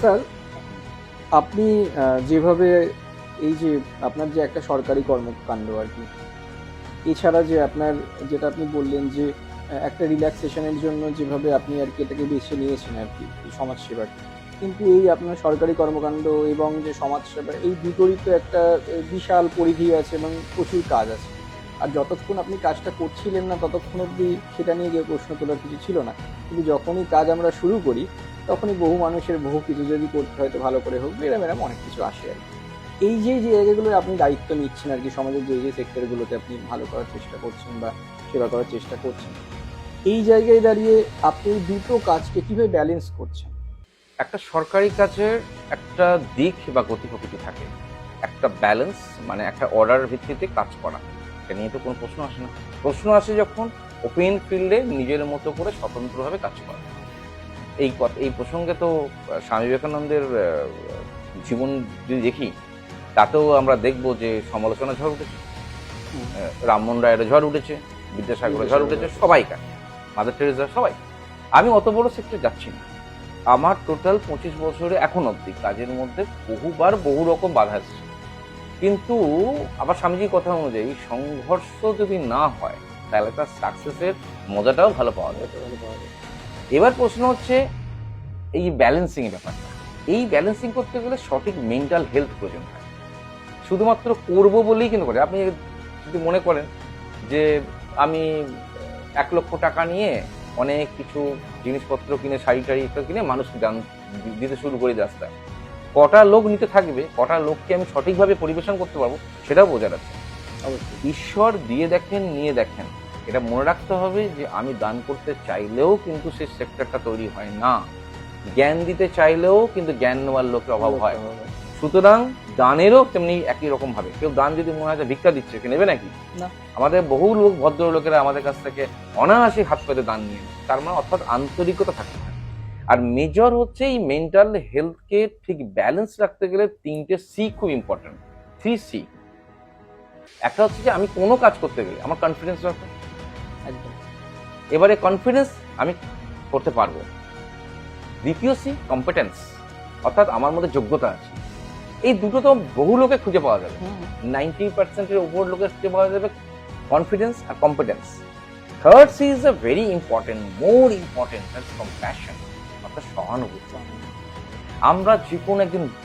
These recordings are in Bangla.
স্যার, আপনি যেভাবে এই যে আপনার যে একটা সরকারি কর্মকাণ্ড আর কি, এছাড়া যে আপনার যেটা আপনি বললেন যে একটা রিল্যাক্সেশনের জন্য যেভাবে আপনি আর কি এটাকে বেছে নিয়েছেন আর কি, এই সমাজসেবাকে। কিন্তু এই আপনার সরকারি কর্মকাণ্ড এবং যে সমাজসেবা, এই দুটোরই তো একটা বিশাল পরিধি আছে এবং প্রচুর কাজ আছে। আর যতক্ষণ আপনি কাজটা করছিলেন না ততক্ষণ অবধি সেটা নিয়ে গিয়ে প্রশ্ন তোলার কিছু ছিল না। কিন্তু যখনই কাজ আমরা শুরু করি তখনই বহু মানুষের বহু কিছু যদি করতে হয়তো ভালো করে হোক, এরম এরম অনেক কিছু আসে আর কি। এই যে যে জায়গাগুলোর আপনি দায়িত্ব নিচ্ছেন আর কি, সমাজের যে যে সেক্টরগুলোতে আপনি ভালো করার চেষ্টা করছেন বা সেবা করার চেষ্টা করছেন, এই জায়গায় দাঁড়িয়ে আপনি দুটো কাজকে কিভাবে ব্যালেন্স করছেন? একটা সরকারি কাজের একটা দিক বা গতি প্রকৃতি থাকে, একটা ব্যালেন্স, মানে একটা অর্ডার ভিত্তিতে কাজ করা। এটা নিয়ে তো কোনো প্রশ্ন আসে না। প্রশ্ন আসে যখন ওপেন ফিল্ডে নিজের মতো করে স্বতন্ত্রভাবে কাজ করা। এই প্রসঙ্গে তো স্বামী বিবেকানন্দের জীবন যদি দেখি, তাতেও আমরা দেখব যে সমালোচনা ঝড় উঠেছে, রামমোহন রায়ের ঝড় উঠেছে, বিদ্যাসাগরের ঝড় উঠেছে, সবাইকার, মাদার টেরেসা, সবাই। আমি অত বড় সেক্টরে যাচ্ছি না। আমার টোটাল 25 বছরে এখন অবধি কাজের মধ্যে বহুবার বহু রকম বাধা এসেছে, কিন্তু আবার স্বামীজির কথা অনুযায়ী সংঘর্ষ যদি না হয় তাহলে তার সাকসেসের মজাটাও ভালো পাওয়া যায়। এবার প্রশ্ন হচ্ছে এই ব্যালেন্সিং এর ব্যাপারটা। এই ব্যালেন্সিং করতে গেলে সঠিক মেন্টাল হেলথ প্রয়োজন হয়। শুধুমাত্র করবো বলেই কিন্তু করে। আপনি যদি মনে করেন যে আমি 1,00,000 টাকা নিয়ে অনেক কিছু জিনিসপত্র কিনে, শাড়ি টাড়ি ইত্যাদি কিনে মানুষকে দান দিতে শুরু করে রাস্তায়, কটা লোক নিতে থাকবে, কটা লোককে আমি সঠিকভাবে পরিবেশন করতে পারবো, সেটাও বোঝা যাচ্ছে। অবশ্যই। ঈশ্বর দিয়ে দেখেন, নিয়ে দেখেন। এটা মনে রাখতে হবে যে আমি দান করতে চাইলেও কিন্তু সেই সেক্টরটা তৈরি হয় না। জ্ঞান দিতে চাইলেও কিন্তু জ্ঞান নেওয়ার লোকের অভাব হয়। সুতরাং দানেরও তেমনি একই রকম ভাবে, কেউ দান যদি মনে হয় ভিক্ষা দিচ্ছে, কে নেবে নাকি? না। আমাদের বহু লোক, ভদ্রলোকেরা আমাদের কাছ থেকে অনায়াসে হাত পেতে দান নিয়ে নেয়। তার মানে অর্থাৎ আন্তরিকতা থাকতে হয়। আর মেজর হচ্ছে এই মেন্টাল হেলথকে ঠিক ব্যালেন্স রাখতে গেলে 3টে সি খুব ইম্পর্টেন্ট। 3C। একটা হচ্ছে যে আমি কোনো কাজ করতে গেলে আমার কনফিডেন্স দরকার। একদম। এবারে কনফিডেন্স, আমি করতে পারবো। দ্বিতীয় সি, কম্পিটেন্স, অর্থাৎ আমার মধ্যে যোগ্যতা আছে। এই দুটো তো বহু লোকে খুঁজে পাওয়া যাবে। 90%-এর উপর লোকের খুঁজে পাওয়া যাবে কনফিডেন্স আর competence. Third C is a very important, more important, that's compassion, অর্থাৎ সহানুভূতি। আমরা যে কোনো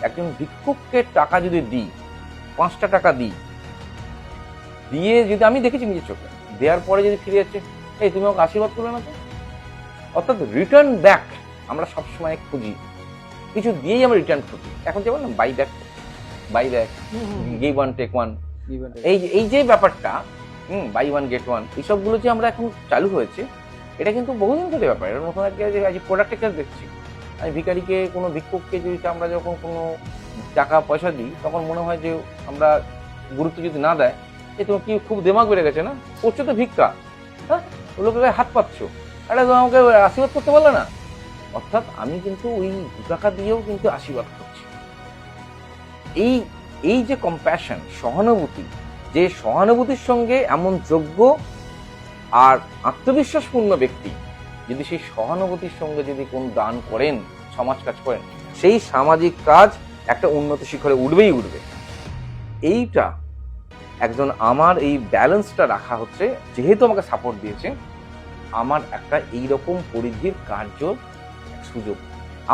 একজন ভিক্ষুককে টাকা যদি দিই, 5টা টাকা দিই, দিয়ে যদি আমি দেখেছি নিজের চোখে, দেওয়ার পরে যদি ফিরে যাচ্ছে, এই তুমি আমাকে আশীর্বাদ করবে না তো, অর্থাৎ রিটার্ন ব্যাক আমরা সবসময় খুঁজি, কিছু দিয়েই আমরা রিটার্ন খুঁজি। এখন যেমন buy back, give one take one, এই যে ব্যাপারটা, বাই ওয়ান গেট ওয়ান, এইসবগুলো যে আমরা এখন চালু হয়েছে, এটা কিন্তু বহুদিন ধরে ব্যাপার। এটা নতুন আজকে প্রোডাক্টের ক্ষেত্রে দেখছি। আমি ভিখারিকে, কোনো ভিক্ষুককে যদি আমরা যখন কোনো টাকা পয়সা দিই, তখন মনে হয় যে আমরা গুরুত্ব যদি না দেয়, এই তোমার কি খুব দেমাগ বেড়ে গেছে না, করছো তো ভিক্ষা, হ্যাঁ লোকের হাত পাচ্ছ, এটা তো আমাকে আশীর্বাদ করতে পারলে না। অর্থাৎ আমি কিন্তু ওই 2 টাকা দিয়েও কিন্তু আশীর্বাদ করছি। এই যে কম্প্যাশন, সহানুভূতি, যে সহানুভূতির সঙ্গে এমন যোগ্য আর আত্মবিশ্বাসপূর্ণ ব্যক্তি যদি সেই সহানুভূতির সঙ্গে যদি কোন দান করেন, সমাজ কাজ করেন, সেই সামাজিক কাজ একটা উন্নত শিখরে উঠবেই উঠবে। এইটা একজন, আমার এই ব্যালেন্সটা রাখা হচ্ছে, যেহেতু আমাকে সাপোর্ট দিয়েছে, আমার একটা এইরকম পরিধির কার্য সুযোগ।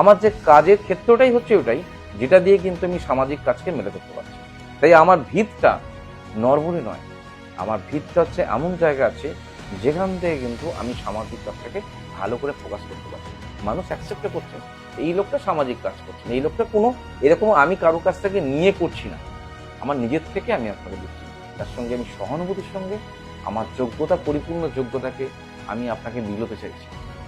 আমার যে কাজের ক্ষেত্রটাই হচ্ছে ওটাই, যেটা দিয়ে কিন্তু আমি সামাজিক কাজকে মেলে করতে পারছি। তাই আমার ভিতটা নরবরে নয়, আমার ভিতটা হচ্ছে এমন জায়গা আছে যেখান থেকে কিন্তু আমি সামাজিক কাজটাকে ভালো করে ফোকাস করতে পারছি। মানুষ অ্যাকসেপ্ট করছে এই লোকটা সামাজিক কাজ করছে, এই লোকটা কোনো এরকম আমি কারোর কাছ থেকে নিয়ে করছি না, আমার নিজের থেকে আমি আপনাকে দিচ্ছি। তার সঙ্গে আমি সহানুভূতির সঙ্গে আমার যোগ্যতা, পরিপূর্ণ যোগ্যতাকে আমি আপনাকে মিলতে চাইছি।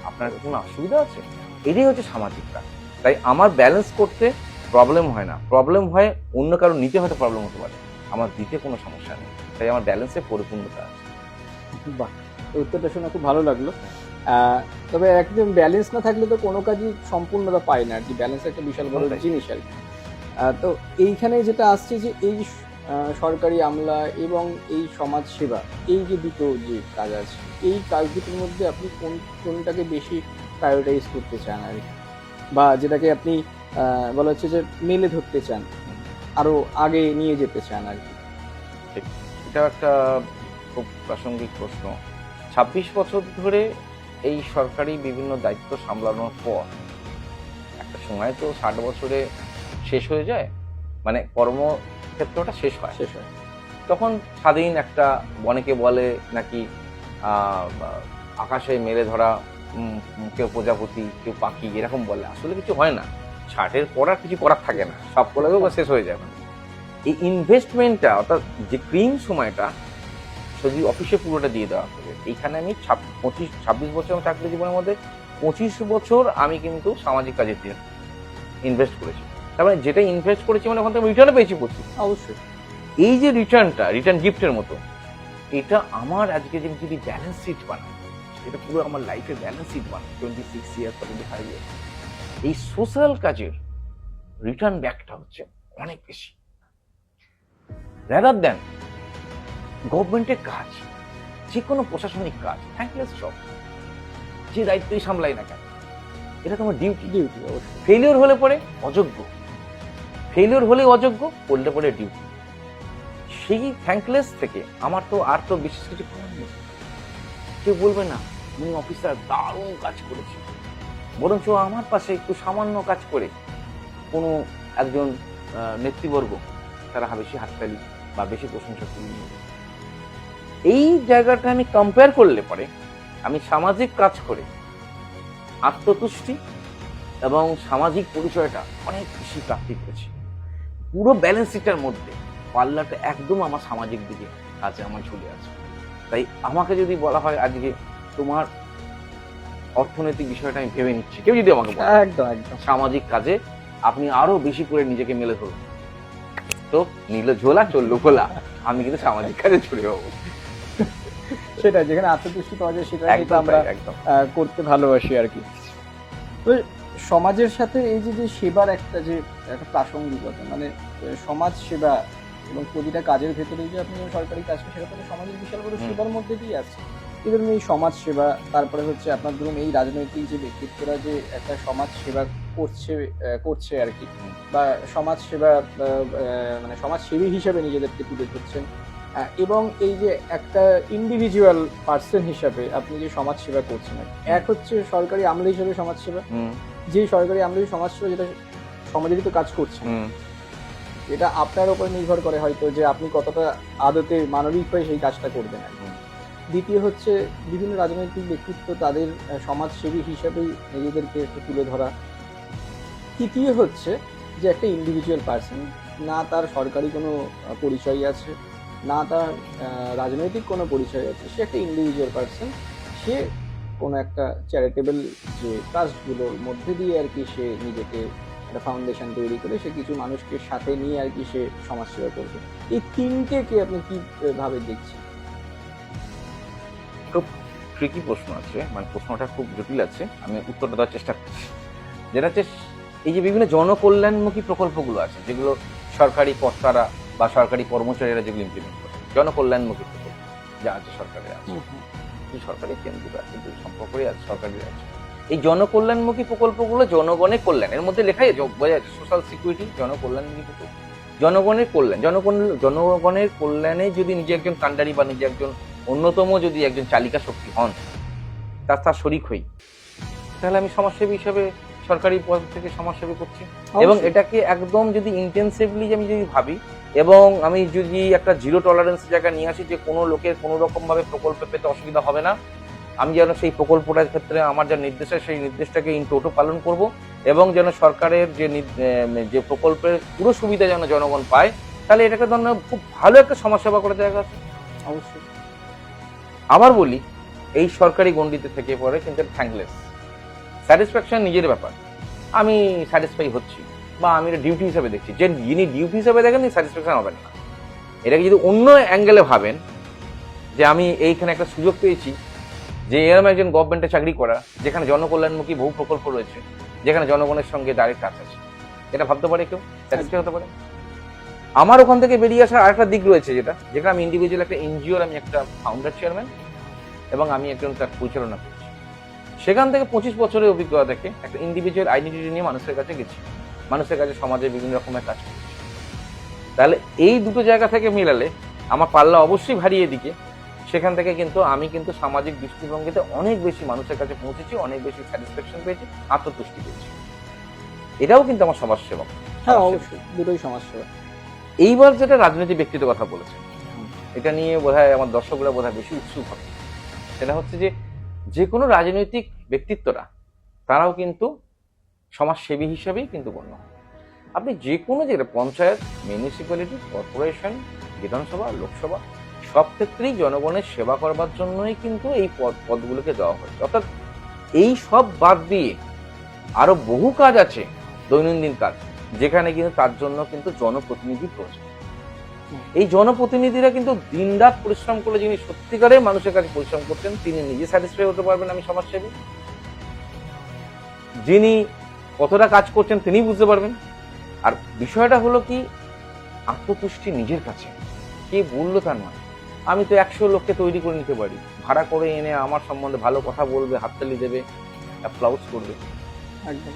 আপনার কোনো অসুবিধা আছে? এটাই হচ্ছে সামাজিক কাজ। তাই আমার ব্যালেন্স করতে প্রবলেম হয় না। প্রবলেম হয় অন্য কারো নিতে হয়তো প্রবলেম হতে পারে, আমার দিতে কোনো সমস্যা নেই। তাই আমার ব্যালেন্সে পরিপূর্ণতা আছে। বাহ, এই উত্তরটা শুনে খুব ভালো লাগলো। তবে একদম ব্যালেন্স না থাকলে তো কোনো কাজই সম্পূর্ণতা পায় না আর কি। ব্যালেন্স একটা বিশাল বড় জিনিস আর কি। তো এইখানে যেটা আসছে যে এই সরকারি আমলা এবং এই সমাজ সেবা, এই যে দুটো যে কাজ আছে, এই কাজ দুটোর মধ্যে আপনি কোনটাকে বেশি প্রায়োরিটাইজ করতে চান আর কি, বা যেটাকে আপনি বলা হচ্ছে যে মেলে ধরতে চান, আরো আগে নিয়ে যেতে চান আর কি। এটা একটা খুব প্রাসঙ্গিক প্রশ্ন। ২৬ বছর ধরে এই সরকারি বিভিন্ন দায়িত্ব সামলানোর পর একটা সময় তো ৬০ বছরে শেষ হয়ে যায়, মানে কর্মক্ষেত্রটা শেষ হয়। তখন স্বাধীন একটা, অনেকে বলে নাকি আকাশে মেলে ধরা কেউ প্রজাপতি কেউ পাখি এরকম বলে, আসলে কিছু হয় না। ৬০-এর পর আর কিছু করার থাকে না, সব কলেও শেষ হয়ে যাবে। এই ইনভেস্টমেন্টটা, অর্থাৎ যে ক্রিম সময়টা যদি অফিসে পুরোটা দিয়ে দেওয়া হবে, এইখানে আমি ২৬ বছর আমার চাকরি জীবনের মধ্যে ২৫ বছর আমি কিন্তু সামাজিক কাজের দিয়ে ইনভেস্ট করেছি। তার মানে যেটা ইনভেস্ট করেছি মানে ওখান থেকে রিটার্নও পেয়েছি প্রচুর। অবশ্যই এই যে রিটার্ন গিফটের মতো, এটা আমার আজকে যদি ব্যালেন্স শিট বানায়, এটা পুরো আমার লাইফের ব্যালেন্স শিট বানায় 26 ইয়ার্স বা 25 ইয়ার্স, এই সোশ্যাল কাজের রিটার্ন ব্যাকটা হচ্ছে অনেক বেশি রাদার দ্যান গভর্নমেন্টের কাজ, যে কোনো প্রশাসনিক কাজ, থ্যাঙ্কলেস জব, যে দায়িত্বই সামলাই না কেন, এটা তোমার ডিউটি। অবশ্যই। ফেলিওর হলে পরে অযোগ্য, ফেলিওর হলে অযোগ্য, করলে পরে ডিউটি। সেই থ্যাঙ্কলেস থেকে আমার তো আর তো বিশেষ কিছু করার নেই। কেউ বলবে না উনি অফিসার দারুণ কাজ করেছে, বরঞ্চ আমার পাশে একটু সামান্য কাজ করে কোনো একজন নেতৃবর্গ তারা বেশি হাততালি বা বেশি প্রশংসা করি। এই জায়গাটা আমি কম্পেয়ার করলে পরে আমি সামাজিক কাজ করে আত্মতুষ্টি এবং সামাজিক পরিচয়টা অনেক বেশি প্রাপ্তি করেছি। পুরো ব্যালেন্স শিটটার মধ্যে পাল্লাটা একদম আমার সামাজিক দিকে কাজে আমার ঝুলে আছে। তাই আমাকে যদি বলা হয় আজকে তোমার অর্থনৈতিক বিষয়টা আমি ভেবে নিচ্ছি, কেউ যদি আমাকে বলে একদম একদম সামাজিক কাজে আপনি আরো বেশি করে নিজেকে মেলে ধরুন, তো নিল ঝোলা চললো খোলা, আমি কিন্তু সামাজিক কাজে ছড়ে যাবো। সেটা যেখানে আত্মতুষ্টি পাওয়া যায় সেটা কিন্তু একদম আমরা একদম করতে ভালোবাসি আর কি। তো সমাজের সাথে এই যে সেবার একটা প্রাসঙ্গিকতা, মানে সমাজ সেবা এবং প্রতিটা কাজের ভেতরে যে আপনি সরকারি কাজটা, সেটা তো সমাজের বিশাল বড় সেবার মধ্যে দিয়ে আছে। এই ধরুন এই সমাজ সেবা, তারপরে হচ্ছে আপনার ধরুন এই রাজনৈতিক যে ব্যক্তিত্বরা যে একটা সমাজ সেবা করছে আর কি, বা সমাজ সেবা মানে সমাজসেবী হিসেবে নিজেদেরকে তুলে ধরছেন, এবং এই যে একটা ইন্ডিভিজুয়াল পার্সন হিসাবে আপনি যে সমাজ সেবা করছেন, এক হচ্ছে সরকারি আমলা হিসেবে সমাজ সেবা, যে সরকারি আমলা সমাজ সেবা যেটা সমাজেরই তো কাজ করছেন, এটা আপনার উপর নির্ভর করে হয়তো যে আপনি কতটা আদতে মানবিক হয়ে সেই কাজটা করবেন আর কি। দ্বিতীয় হচ্ছে বিভিন্ন রাজনৈতিক ব্যক্তিত্ব তাদের সমাজসেবী হিসেবেই নিজেদেরকে একটু তুলে ধরা। তৃতীয় হচ্ছে যে একটা ইন্ডিভিজুয়াল পার্সন, না তার সরকারি কোনো পরিচয় আছে, না তার রাজনৈতিক কোনো পরিচয় আছে, সে একটা ইন্ডিভিজুয়াল পার্সন, সে কোনো একটা চ্যারিটেবল যে ট্রাস্টগুলোর মধ্যে দিয়ে আর কি সে নিজেকে একটা ফাউন্ডেশন তৈরি করে সে কিছু মানুষকে সাথে নিয়ে আর কি সে সমাজসেবা করবে। এই তিনটেকে আপনি কি ভাবে দেখছেন? খুব ট্রিকি প্রশ্ন আছে, মানে প্রশ্নটা খুব জটিল আছে, আমি উত্তরটা দেওয়ার চেষ্টা করছি। যেটা হচ্ছে এই যে বিভিন্ন জনকল্যাণমুখী প্রকল্পগুলো আছে, যেগুলো সরকারি কর্তারা বা সরকারি কর্মচারীরা যেগুলো ইমপ্লিমেন্ট করে, জনকল্যাণমুখী প্রকল্প যা আছে সরকারের আছে, সরকারি কেন্দ্রিক আছে, সম্পর্কই আছে, সরকারের আছে। এই জনকল্যাণমুখী প্রকল্পগুলো জনগণের কল্যাণ, এর মধ্যে লেখাই বোঝা যাচ্ছে সোশ্যাল সিকিউরিটি, জনকল্যাণমুখী প্রকল্প, জনগণের কল্যাণ। জনগণের কল্যাণে যদি নিজে একজন কাণ্ডারি বা নিজে একজন অন্যতম যদি একজন চালিকা শক্তি হন, তার শরিক হই, তাহলে আমি সমাজসেবী হিসেবে সরকারি পদ থেকে সমাজসেবী করছি। এবং এটাকে একদম যদি ইন্টেন্সিভলি আমি যদি ভাবি, এবং আমি যদি একটা জিরো টলারেন্স জায়গা নিয়ে আসি যে কোনো লোকের কোনো রকম ভাবে প্রকল্প পেতে অসুবিধা হবে না, আমি যেন সেই প্রকল্পটার ক্ষেত্রে আমার যা নির্দেশ আছে সেই নির্দেশটাকে ইন টোটো পালন করব, এবং যেন সরকারের যে প্রকল্পের পুরো সুবিধা যেন জনগণ পায়, তাহলে এটাকে ধরুন খুব ভালো একটা সমাজসেবা করে জায়গা আছে। অবশ্যই। আবার বলি, এই সরকারি গণ্ডিতে থেকে পরে কিন্তু থ্যাঙ্কলেস, স্যাটিসফ্যাকশন নিজের ব্যাপার, আমি স্যাটিসফাই হচ্ছি বা আমি এটা ডিউটি হিসাবে দেখছি। যে যিনি ডিউটি হিসাবে দেখেন স্যাটিসফ্যাকশন হবেন না। এটাকে যদি অন্য অ্যাঙ্গেলে ভাবেন যে আমি এইখানে একটা সুযোগ পেয়েছি যে এরকম একজন গভর্নমেন্টে চাকরি করা, যেখানে জনকল্যাণমুখী বহু প্রকল্প রয়েছে, যেখানে জনগণের সঙ্গে ডাইরেক্ট টাচ আছে, এটা ভাবতে পারে কেউ, স্যাটিসফাই হতে পারে। আমার ওখান থেকে বেরিয়ে আসার আরেকটা দিক রয়েছে, যেখানে আমি ইন্ডিভিজুয়াল একটা এনজিওর আমি একটা ফাউন্ডার চেয়ারম্যান এবং আমি একজন তার পরিচালনা করছি। সেখান থেকে 25 বছরের অভিজ্ঞতা থেকে একটা ইন্ডিভিজুয়াল আইডেন্টিটি নিয়ে মানুষের কাছে গেছি, মানুষের কাছে সমাজে বিভিন্ন রকমের কাজ করছি। তাহলে এই দুটো জায়গা থেকে মিলালে আমার পাল্লা অবশ্যই ভারী এদিকে। সেখান থেকে কিন্তু আমি কিন্তু সামাজিক দৃষ্টিভঙ্গিতে অনেক বেশি মানুষের কাছে পৌঁছেছি, অনেক বেশি স্যাটিসফ্যাকশন পেয়েছি, আত্মতুষ্টি পেয়েছি। এটাও কিন্তু আমার সমাজসেবা। হ্যাঁ, অবশ্যই দুটোই সমাজসেবা। এইবার যেটা রাজনৈতিক ব্যক্তিত্ব কথা বলেছেন, এটা নিয়ে বোধহয় আমার দর্শকরা বোধহয় বেশি উৎসুক হবে। সেটা হচ্ছে যে কোনো রাজনৈতিক ব্যক্তিত্বরা তারাও কিন্তু সমাজসেবী হিসেবেই কিন্তু গণ্য হয়। আপনি যে কোনো জায়গায় পঞ্চায়েত, মিউনিসিপ্যালিটি, কর্পোরেশন, বিধানসভা, লোকসভা সব ক্ষেত্রেই জনগণের সেবা করবার জন্যই কিন্তু এই পদগুলোকে দেওয়া হয়েছে। অর্থাৎ এই সব বাদ দিয়ে আরো বহু কাজ আছে, দৈনন্দিন কাজ, যেখানে কিন্তু তার জন্য কিন্তু জনপ্রতিনিধি প্রয়োজন। এই জনপ্রতিনিধিরা কিন্তু দিনরাত পরিশ্রম করে, যিনি সত্যিকারের মানুষের কাছে পরিশ্রম করছেন, তিনি নিজে স্যাটিসফাই হতে পারবেন আমি সমাজসেবী। যিনি কতটা কাজ করছেন তিনি বুঝতে পারবেন। আর বিষয়টা হলো কি, আত্মতুষ্টি নিজের কাছে। কে বললো তার নয়। আমি তো 100 লোককে তৈরি করে নিতে পারি, ভাড়া করে এনে আমার সম্বন্ধে ভালো কথা বলবে, হাততালি দেবে, অ্যাপ্লাউজ করবে। একদম।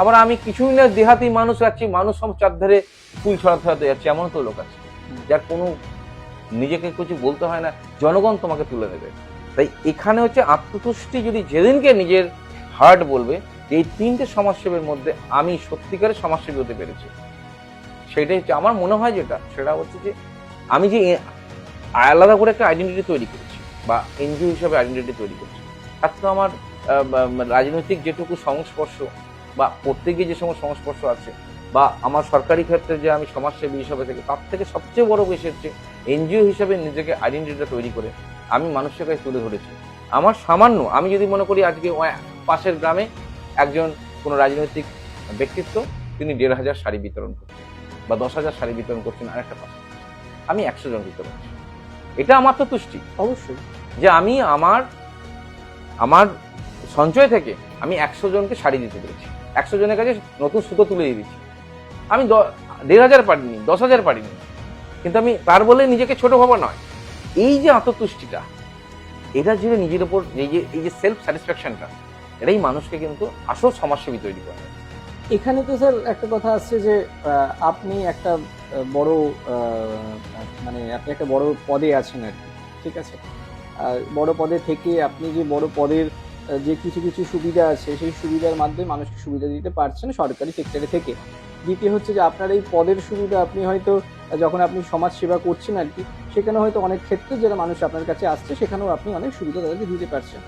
আবার আমি কিছুই না, দেহাতি মানুষ আছি, মানুষ সব চারধারে ফুল ছড়াতে যাচ্ছে, এমন তো লোক আছে যার কোনো নিজেকে কিছু বলতে হয় না, জনগণ তোমাকে তুলে দেবে। তাই এখানে হচ্ছে আত্মতুষ্টি যদি যেদিনকে নিজের হার্ট বলবে যে এই 3টে সমাজসেবের মধ্যে আমি সত্যিকারের সমাজসেবী হতে পেরেছি, সেটাই হচ্ছে আমার মনে হয়। যেটা সেটা হচ্ছে যে আমি যে আলাদা করে একটা আইডেন্টিটি তৈরি করেছি বা এনজিও হিসাবে আইডেন্টিটি তৈরি করছি, তার তো আমার রাজনৈতিক যেটুকু সংস্পর্শ বা করতে গিয়ে যে সমস্ত সংস্পর্শ আছে, বা আমার সরকারি ক্ষেত্রে যে আমি সমাজসেবী হিসাবে থেকে, তার থেকে সবচেয়ে বড় বেশি হচ্ছে এনজিও হিসাবে নিজেকে আইডেন্টিটিটা তৈরি করে আমি মানুষের কাছে তুলে ধরেছি। আমার সামান্য, আমি যদি মনে করি আজকে পাশের গ্রামে একজন কোনো রাজনৈতিক ব্যক্তিত্ব, তিনি 1,500 শাড়ি বিতরণ করছেন বা 10,000 শাড়ি বিতরণ করছেন আরেকটা পাশে, আমি 100 জন দিতে পারছি। এটা আমার তো তুষ্টি অবশ্যই। যে আমি আমার সঞ্চয় থেকে আমি 100 জনকে শাড়ি দিতে পেরেছি, 100 জনের কাছে নতুন সুতো তুলে দিয়ে দিচ্ছি। আমি 1,500 পারিনি, 10,000 পারিনি, কিন্তু আমি তার বলে নিজেকে ছোট ভাবা নয়। এই যে আত্মতুষ্টিটা, এটা যে নিজের উপর এই যে সেলফ স্যাটিসফ্যাকশনটা, এটাই মানুষকে কিন্তু আসল সমাজসেবী তৈরি করে। এখানে তো স্যার একটা কথা আসছে যে আপনি একটা বড় মানে আপনি একটা বড় পদে আছেন আর কি, ঠিক আছে। আর বড় পদে থেকে আপনি যে বড় পদের যে কিছু কিছু সুবিধা আছে, সেই সুবিধার মাধ্যমে মানুষকে সুবিধা দিতে পারছেন সরকারি সেক্টরে থেকে। দ্বিতীয় হচ্ছে যে আপনার এই পদের সুবিধা আপনি হয়তো যখন আপনি সমাজ সেবা করছেন আর কি, সেখানে হয়তো অনেক ক্ষেত্রে যারা মানুষ আপনার কাছে আসছে, সেখানেও আপনি অনেক সুবিধা তাদেরকে দিতে পারছেন।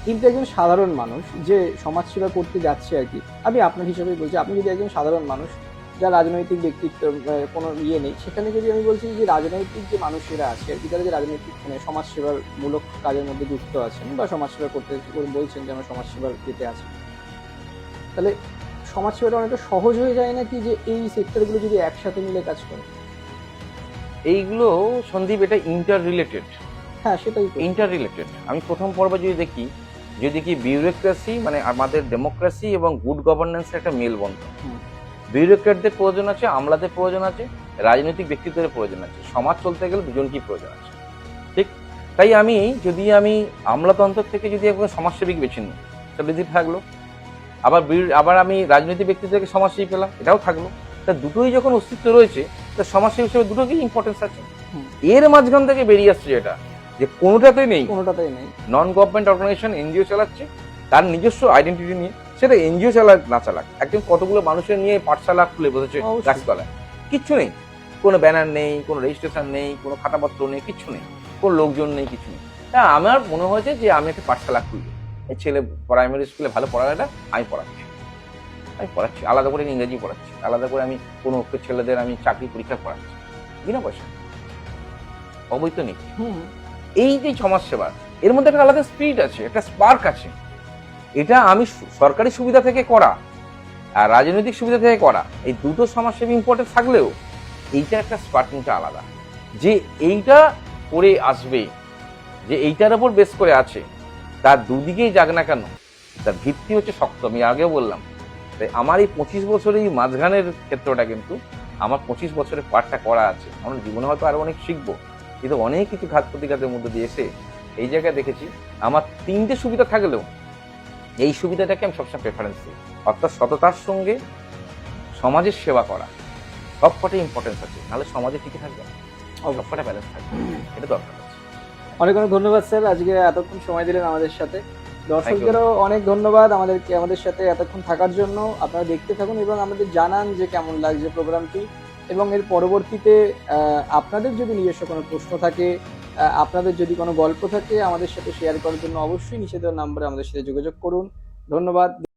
কিন্তু একজন সাধারণ মানুষ যে সমাজ সেবা করতে যাচ্ছে আর কি, আমি আপনার হিসাবে বলছি, আপনি যদি একজন সাধারণ মানুষ যার রাজনৈতিক ব্যক্তিত্ব কোনো ইয়ে নেই, সেখানে যদি আমি বলছি যে রাজনৈতিক যে মানুষেরা আছে আর কি, যারা যে রাজনৈতিক মানে সমাজ সেবার মূলক কাজের মধ্যে যুক্ত আছেন বা সমাজ সেবা করতে বলছেন যে আমরা সমাজ সেবার যেতে আছি, তাহলে সমাজ সেবাটা অনেকটা সহজ হয়ে যায় নাকি যে এই সেক্টরগুলো যদি একসাথে মিলে কাজ করে? এইগুলো সন্দীপ, এটা ইন্টার রিলেটেড। হ্যাঁ, সেটাই তো। Inter related. আমি প্রথম পর্বে যদি দেখি বিউরোক্রেসি মানে আমাদের ডেমোক্রেসি এবং গুড গভর্নেন্সের একটা মেলবন্ধন। বিউরোক্রেটদের প্রয়োজন আছে, আমলাদের প্রয়োজন আছে, রাজনৈতিক ব্যক্তিত্বের প্রয়োজন আছে। সমাজ চলতে গেলে দুজনকেই প্রয়োজন আছে, ঠিক। তাই আমি আমলাতন্ত্র থেকে যদি একজন সমাজসেবী বেছে নিই, তাহলে যদি থাকলো, আবার আমি রাজনৈতিক ব্যক্তিত্ব থেকে সমাজসেবী পেলাম, এটাও থাকলো। তা দুটোই যখন অস্তিত্ব রয়েছে, তা সমাজসেবী হিসেবে দুটোকেই ইম্পর্টেন্স আছে। এর মাঝখান থেকে বেরিয়ে আসছে যেটা যে কোনোটাতেই নেই, নন গভর্নমেন্ট অর্গানাইজেশন এনজিও চালাচ্ছে তার নিজস্ব আইডেন্টিটি নিয়ে, সেটা এনজিও চালাক না চালাক, একদম কতগুলো মানুষের নিয়ে পাঠশালা খুলে বসেছে গাছতলায়, কিচ্ছু নেই, কোনো ব্যানার নেই, কোনো রেজিস্ট্রেশন নেই, কোনো খাতাপত্র নেই, কিচ্ছু নেই, কোনো লোকজন নেই, কিছু নেই। তা আমার মনে হয়েছে যে আমি একটা পাঠশালা খুলবো, এই ছেলে প্রাইমারি স্কুলে ভালো পড়াটা আমি পড়াচ্ছি, আলাদা করে ইংরেজি পড়াচ্ছি, আলাদা করে আমি কোনো ছেলেদের আমি চাকরি পরীক্ষা পড়াচ্ছি বিনা পয়সা, অবৈতনিক। এই যে সমাজসেবা, এর মধ্যে একটা আলাদা স্পিরিট আছে, একটা স্পার্ক আছে। এটা আমি সরকারি সুবিধা থেকে করা আর রাজনৈতিক সুবিধা থেকে করা, এই দুটো সমাজসেবী ইম্পর্টেন্ট থাকলেও এইটা একটা স্পার্কিংটা আলাদা, যে এইটা করে আসবে, যে এইটার উপর বেস করে আছে, তার দুদিকেই যাক না কেন, তার ভিত্তি হচ্ছে শক্ত। আমি আগেও বললাম, তাই আমার এই 25 বছরের এই মাঝখানের ক্ষেত্রটা কিন্তু আমার 25 বছরের পাঠটা করা আছে। আমার জীবনে হয়তো আরো অনেক শিখবো, কিন্তু অনেক কিছু ঘাত প্রতিঘাতের মধ্যে দিয়ে এসে এই জায়গায় দেখেছি আমার 3টে সুবিধা থাকলেও এই সুবিধাটাকে আমি সবসময় প্রেফারেন্স দিই। অর্থাৎ সততার সঙ্গে সমাজের সেবা করা, সবকটাই ইম্পর্টেন্স আছে, নাহলে সমাজে টিকে থাকবে না, সবকটা ব্যালেন্স থাকবে, এটা দরকার আছে। অনেক অনেক ধন্যবাদ স্যার, আজকে এতক্ষণ সময় দিলেন আমাদের সাথে। দর্শকদেরও অনেক ধন্যবাদ আমাদের সাথে এতক্ষণ থাকার জন্য। আপনারা দেখতে থাকুন এবং আমাদের জানান যে কেমন লাগছে প্রোগ্রামটি, এবং এর পরবর্তীতে আপনাদের যদি নিজস্ব কোনো প্রশ্ন থাকে, আপনাদের যদি কোনো গল্প থাকে আমাদের সাথে শেয়ার করার জন্য অবশ্যই নিচে দেওয়া নাম্বারে আমাদের সাথে যোগাযোগ করুন। ধন্যবাদ।